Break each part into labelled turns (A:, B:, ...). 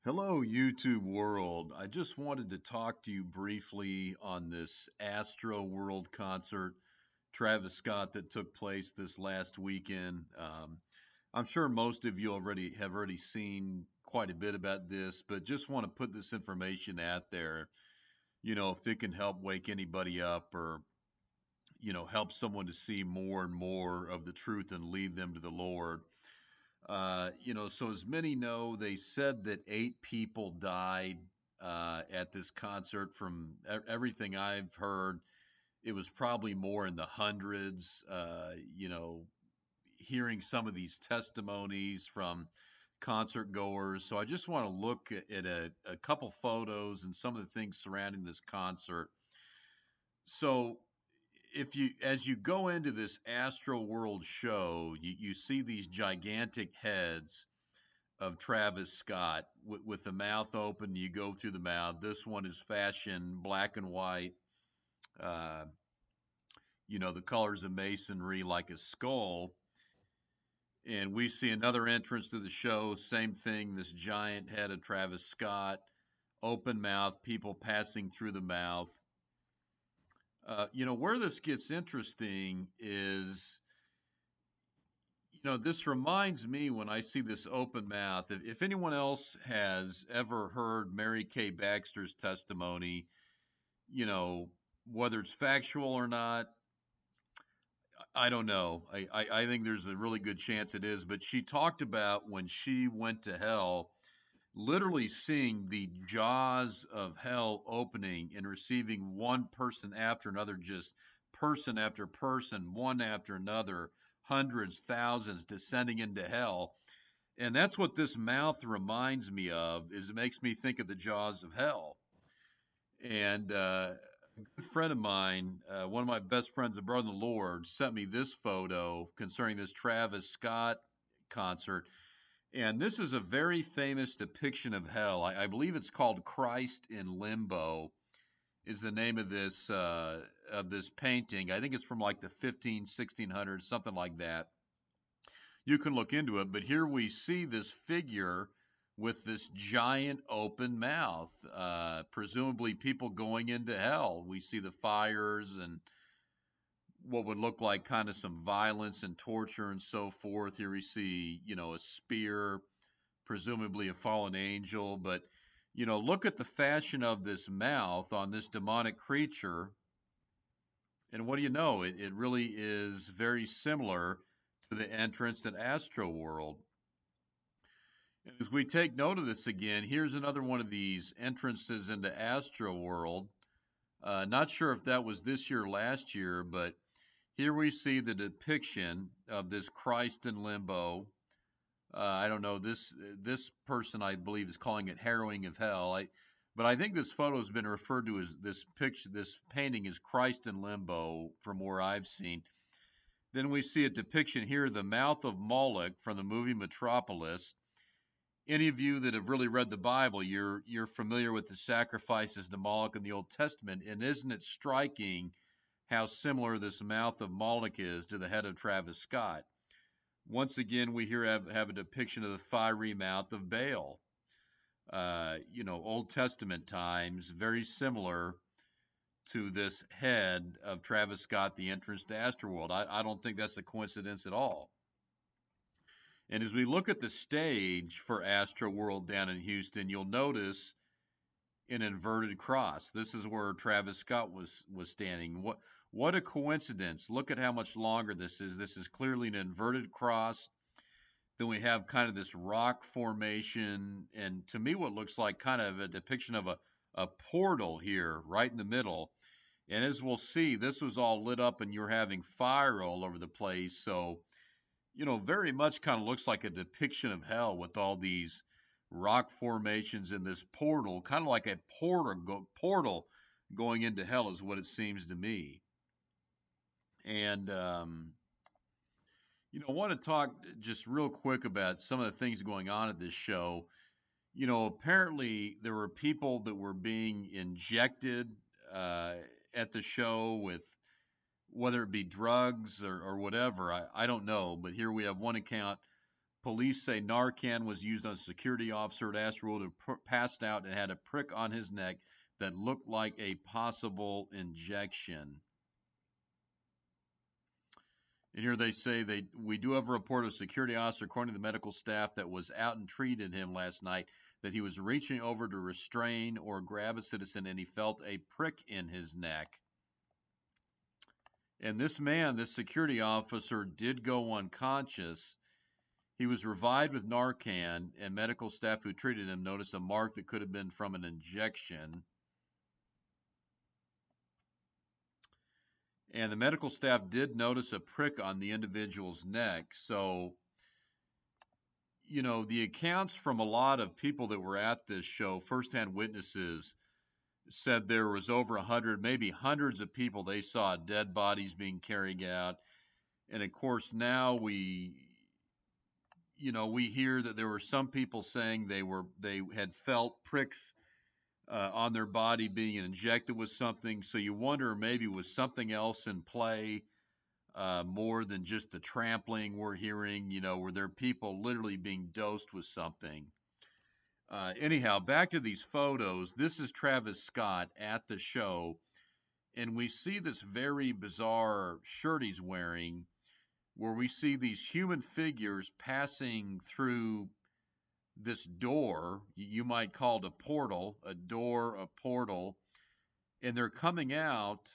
A: Hello, YouTube world. I just wanted to talk to you briefly on this Astroworld concert, Travis Scott, that took place this last weekend. I'm sure most of you already seen quite a bit about this, but just want to put this information out there. If it can help wake anybody up or help someone to see more and more of the truth and lead them to the Lord. So as many know, they said that 8 people died at this concert. From everything I've heard, it was probably more in the hundreds. Hearing some of these testimonies from concert goers. So I just want to look at a couple photos and some of the things surrounding this concert. So if you as you go into this Astro World show, you see these gigantic heads of Travis Scott with the mouth open. You go through the mouth. This one is fashioned black and white. Uh, the colors of masonry like a skull. And we see another entrance to the show. Same thing. This giant head of Travis Scott, open mouth, people passing through the mouth. Where this gets interesting is this reminds me when I see this open mouth. If anyone else has ever heard Mary Kay Baxter's testimony, you know, whether it's factual or not, I don't know. I think there's a really good chance it is. But she talked about when she went to hell, literally seeing the jaws of hell opening and receiving one person after another, just person after person, one after another, hundreds, thousands descending into hell. And that's what this mouth reminds me of, is it makes me think of the jaws of hell. And a good friend of mine, one of my best friends, a brother in the Lord, sent me this photo concerning this Travis Scott concert. And this is a very famous depiction of hell. I believe it's called Christ in Limbo, is the name of this painting. I think it's from like the 1600s, something like that. You can look into it, but here we see this figure with this giant open mouth, presumably people going into hell. We see the fires and what would look like kind of some violence and torture and so forth. Here we see, a spear, presumably a fallen angel. But, look at the fashion of this mouth on this demonic creature. And what do you know? It really is very similar to the entrance at Astroworld. And as we take note of this again, here's another one of these entrances into Astroworld. Not sure if that was this year or last year, but here we see the depiction of this Christ in limbo. I don't know, this person, I believe, is calling it harrowing of hell. But I think this photo has been referred to as this painting is Christ in limbo from where I've seen. Then we see a depiction here, the mouth of Moloch from the movie Metropolis. Any of you that have really read the Bible, you're familiar with the sacrifices to Moloch in the Old Testament, and isn't it striking how similar this mouth of Moloch is to the head of Travis Scott? Once again, we here have a depiction of the fiery mouth of Baal. Old Testament times, very similar to this head of Travis Scott, the entrance to Astroworld. I don't think that's a coincidence at all. And as we look at the stage for Astroworld down in Houston, you'll notice an inverted cross. This is where Travis Scott was standing. What a coincidence. Look at how much longer this is. This is clearly an inverted cross. Then we have kind of this rock formation, and to me what looks like kind of a depiction of a portal here right in the middle. And as we'll see, this was all lit up and you're having fire all over the place. So, very much kind of looks like a depiction of hell with all these rock formations in this portal, kind of like a portal going into hell is what it seems to me. And, I want to talk just real quick about some of the things going on at this show. Apparently there were people that were being injected at the show with whether it be drugs or whatever. I don't know. But here we have one account. Police say Narcan was used on a security officer at Astroworld who passed out and had a prick on his neck that looked like a possible injection. And here they say we do have a report of a security officer, according to the medical staff, that was out and treated him last night, that he was reaching over to restrain or grab a citizen and he felt a prick in his neck. And this man, this security officer, did go unconscious. He was revived with Narcan, and medical staff who treated him noticed a mark that could have been from an injection. And the medical staff did notice a prick on the individual's neck. So, you know, the accounts from a lot of people that were at this show, firsthand witnesses, said there was over 100, maybe hundreds of people they saw dead bodies being carried out. And of course, now we hear that there were some people saying they had felt pricks on their body being injected with something. So you wonder maybe was something else in play, more than just the trampling we're hearing. Were there people literally being dosed with something? Anyhow, back to these photos. This is Travis Scott at the show, and we see this very bizarre shirt he's wearing, where we see these human figures passing through this door. You might call it a portal, a door, a portal, and they're coming out.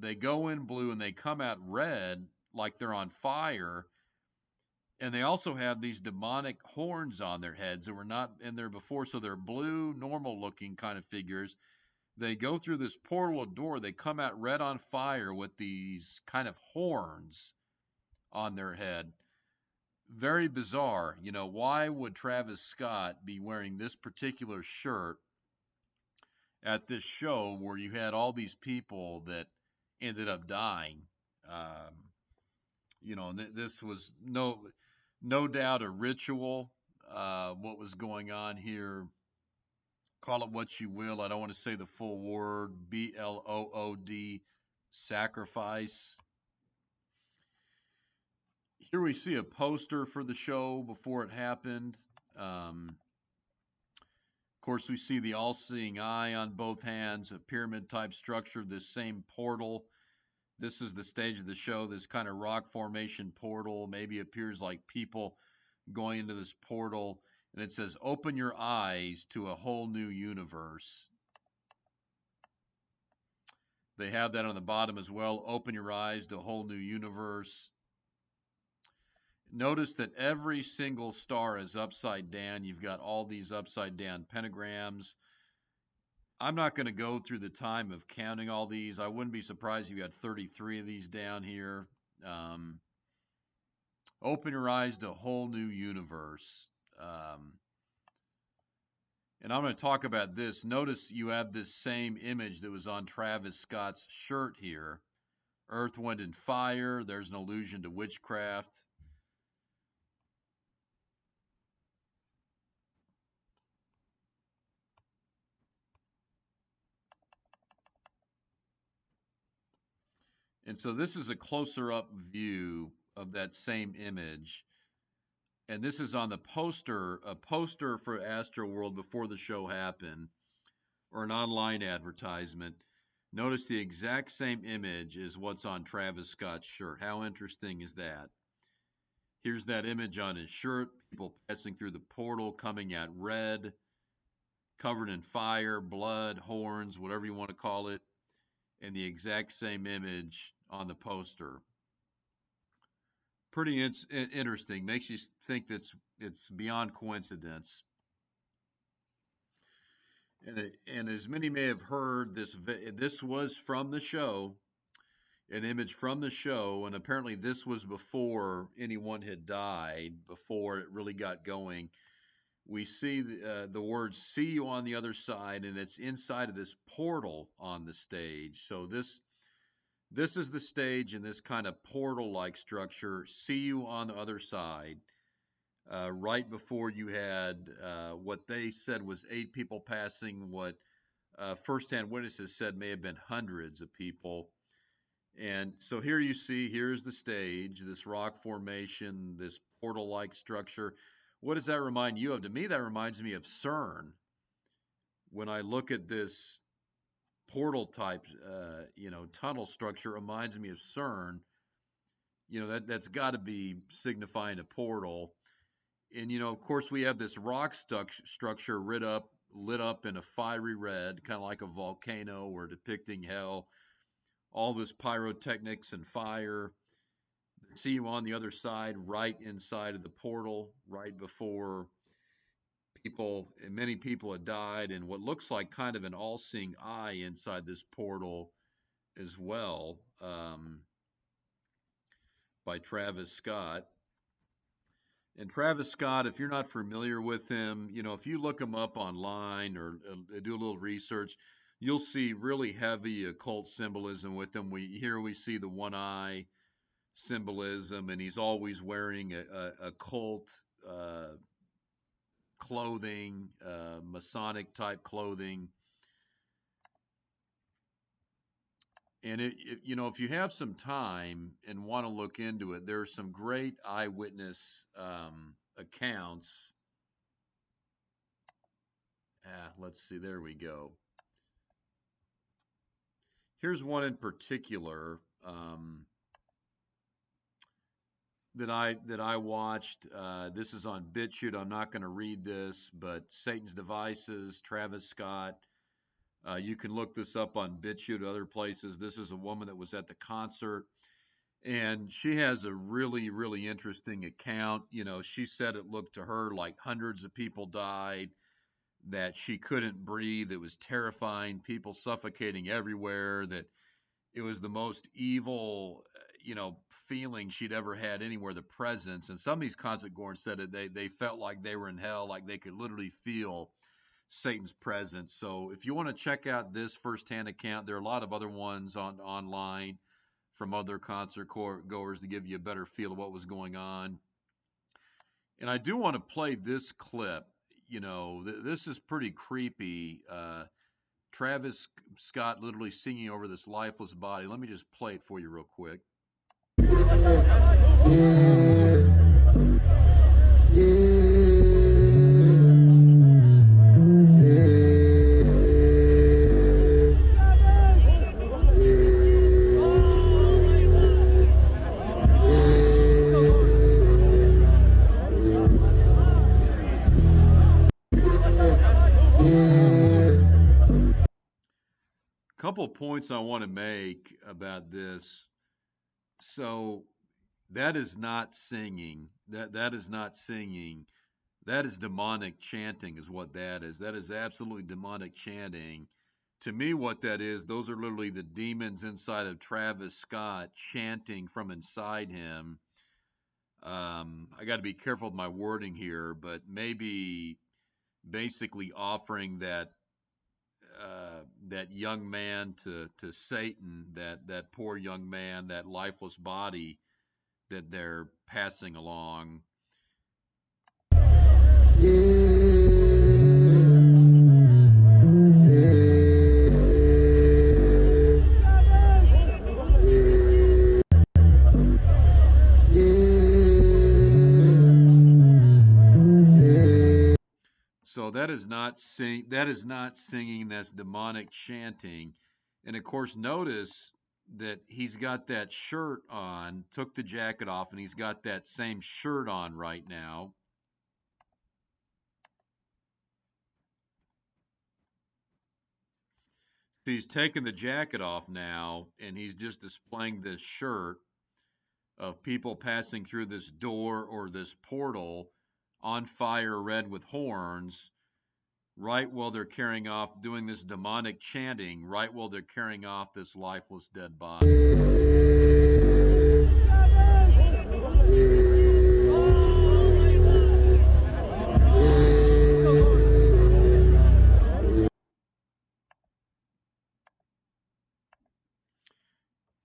A: They go in blue and they come out red, like they're on fire. And they also have these demonic horns on their heads that were not in there before. So they're blue, normal looking kind of figures. They go through this portal door. They come out red on fire with these kind of horns on their head. Very bizarre. Why would Travis Scott be wearing this particular shirt at this show where you had all these people that ended up dying? This was no doubt a ritual. What was going on here? Call it what you will. I don't want to say the full word. BLOOD, sacrifice. Here we see a poster for the show before it happened. Of course, we see the all-seeing eye on both hands, a pyramid-type structure, this same portal. This is the stage of the show, this kind of rock formation portal. Maybe appears like people going into this portal. And it says, open your eyes to a whole new universe. They have that on the bottom as well. Open your eyes to a whole new universe. Notice that every single star is upside down. You've got all these upside down pentagrams. I'm not going to go through the time of counting all these. I wouldn't be surprised if you had 33 of these down here. Open your eyes to a whole new universe. And I'm going to talk about this. Notice you have this same image that was on Travis Scott's shirt here. Earth, Wind, and Fire. There's an allusion to witchcraft. And so this is a closer up view of that same image. And this is on the poster, a poster for Astroworld before the show happened, or an online advertisement. Notice the exact same image is what's on Travis Scott's shirt. How interesting is that? Here's that image on his shirt, people passing through the portal, coming out red, covered in fire, blood, horns, whatever you want to call it, and the exact same image on the poster. Pretty interesting. Makes you think that it's beyond coincidence. And as many may have heard, this was from the show, an image from the show, and apparently this was before anyone had died, before it really got going. We see the word "see you on the other side," and it's inside of this portal on the stage. So this is the stage in this kind of portal-like structure. See you on the other side. Right before you had what they said was 8 people passing, what firsthand witnesses said may have been hundreds of people. And so here you see, here's the stage, this rock formation, this portal-like structure. What does that remind you of? To me, that reminds me of CERN. When I look at this portal type, tunnel structure, it reminds me of CERN. That's got to be signifying a portal. And of course, we have this rock structure lit up in a fiery red, kind of like a volcano. We're depicting hell. All this pyrotechnics and fire. See you on the other side, right inside of the portal, right before many people had died, and what looks like kind of an all-seeing eye inside this portal as well, by Travis Scott. And Travis Scott, if you're not familiar with him, if you look him up online or do a little research, you'll see really heavy occult symbolism with him. We see the one eye symbolism, and he's always wearing a occult clothing, Masonic type clothing. And if you have some time and want to look into it, there are some great eyewitness accounts. Let's see, there we go. Here's one in particular that I watched. This is on BitChute. I'm not going to read this, but Satan's Devices, Travis Scott. You can look this up on BitChute, other places. This is a woman that was at the concert, and she has a really, really interesting account. She said it looked to her like hundreds of people died, that she couldn't breathe. It was terrifying, people suffocating everywhere, that it was the most evil, feeling she'd ever had anywhere, the presence. And some of these concert goers said that they felt like they were in hell, like they could literally feel Satan's presence. So if you want to check out this firsthand account, there are a lot of other ones online from other concert goers to give you a better feel of what was going on. And I do want to play this clip. This is pretty creepy. Travis Scott literally singing over this lifeless body. Let me just play it for you real quick. Couple points I want to make about this. So that is not singing. That is not singing. That is demonic chanting is what that is. That is absolutely demonic chanting. To me, what that is, those are literally the demons inside of Travis Scott chanting from inside him. I got to be careful with my wording here, but maybe basically offering that young man to Satan, that poor young man, that lifeless body that they're passing along. So that is not singing, that's demonic chanting. And of course, notice that he's got that shirt on, took the jacket off, and he's got that same shirt on right now. So he's taken the jacket off now, and he's just displaying this shirt of people passing through this door or this portal on fire, red with horns, right while they're carrying off, doing this demonic chanting, right while they're carrying off this lifeless dead body.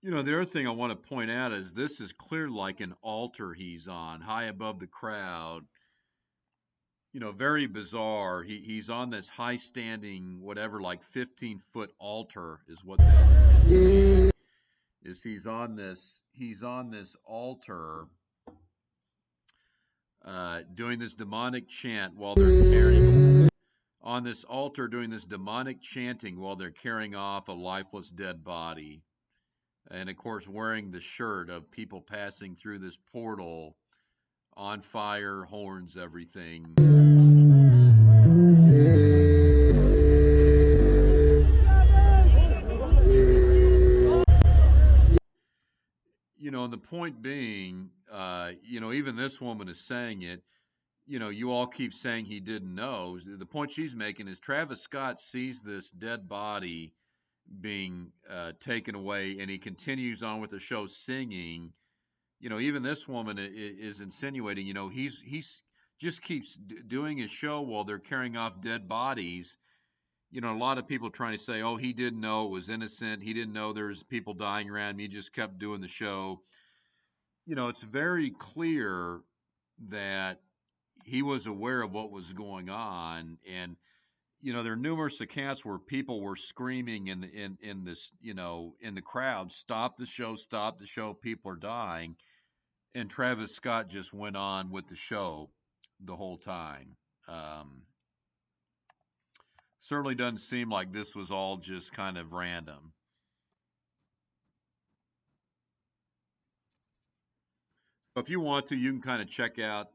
A: The other thing I want to point out is this is clear like an altar he's on, high above the crowd. Very bizarre. He's on this high standing, whatever, like 15-foot altar is what that is. is he's on this altar, doing this demonic chant while they're carrying on this altar doing this demonic chanting while they're carrying off a lifeless dead body, and of course wearing the shirt of people passing through this portal, on fire, horns, everything. And the point being, even this woman is saying it. You all keep saying he didn't know. The point she's making is Travis Scott sees this dead body being taken away, and he continues on with the show singing. Even this woman is insinuating, he's just keeps doing his show while they're carrying off dead bodies. A lot of people trying to say, oh, he didn't know it was innocent. He didn't know there's people dying around him. He just kept doing the show. It's very clear that he was aware of what was going on, and there are numerous accounts where people were screaming in this in the crowd, stop the show, people are dying, and Travis Scott just went on with the show the whole time. Certainly doesn't seem like this was all just kind of random. If you want to, you can kind of check out,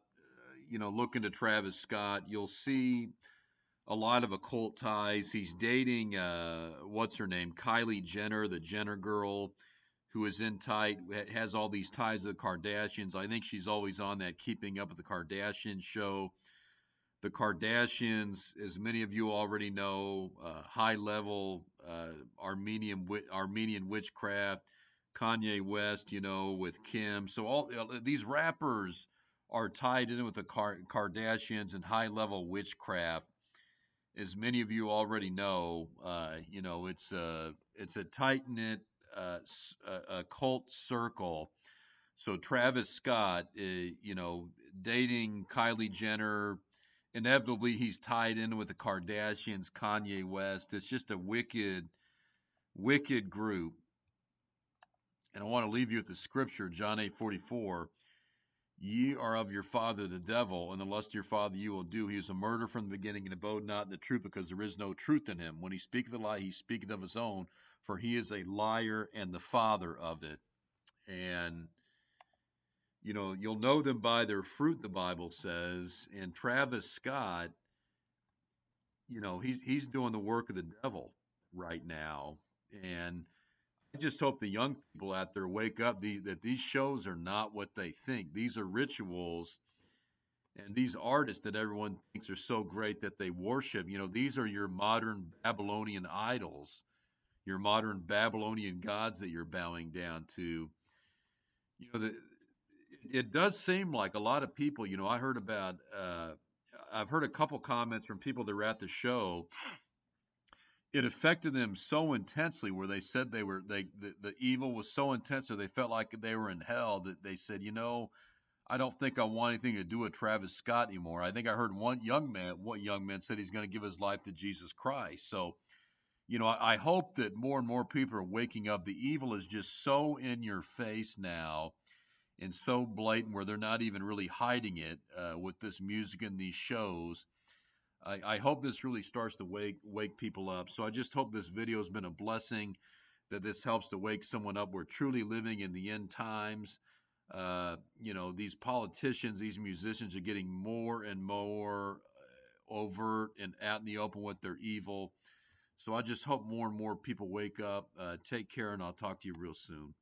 A: look into Travis Scott. You'll see a lot of occult ties. He's dating, what's her name? Kylie Jenner, the Jenner girl, who is in tight, has all these ties to the Kardashians. I think she's always on that Keeping Up with the Kardashians show. The Kardashians, as many of you already know, high level Armenian witchcraft. Kanye West, with Kim. So all these rappers are tied in with the Kardashians and high level witchcraft. As many of you already know, it's a tight knit cult circle. So Travis Scott, dating Kylie Jenner, inevitably he's tied in with the Kardashians, Kanye West. It's just a wicked, wicked group. And I want to leave you with the scripture, John 8:44. Ye are of your father the devil, and the lust of your father you will do. He is a murderer from the beginning, and abode not in the truth, because there is no truth in him. When he speaketh a lie, he speaketh of his own, for he is a liar and the father of it. And you'll know them by their fruit, the Bible says. And Travis Scott, he's doing the work of the devil right now. And I just hope the young people out there wake up that these shows are not what they think. These are rituals, and these artists that everyone thinks are so great that they worship. These are your modern Babylonian idols, your modern Babylonian gods that you're bowing down to. It does seem like a lot of people. I've heard a couple comments from people that were at the show. It affected them so intensely where they said the evil was so intense that they felt like they were in hell, that they said, I don't think I want anything to do with Travis Scott anymore. I think I heard one young man said he's going to give his life to Jesus Christ. So I hope that more and more people are waking up. The evil is just so in your face now and so blatant where they're not even really hiding it with this music and these shows. I hope this really starts to wake people up. So I just hope this video has been a blessing, that this helps to wake someone up. We're truly living in the end times. These politicians, these musicians are getting more and more overt and out in the open with their evil. So I just hope more and more people wake up. Take care, and I'll talk to you real soon.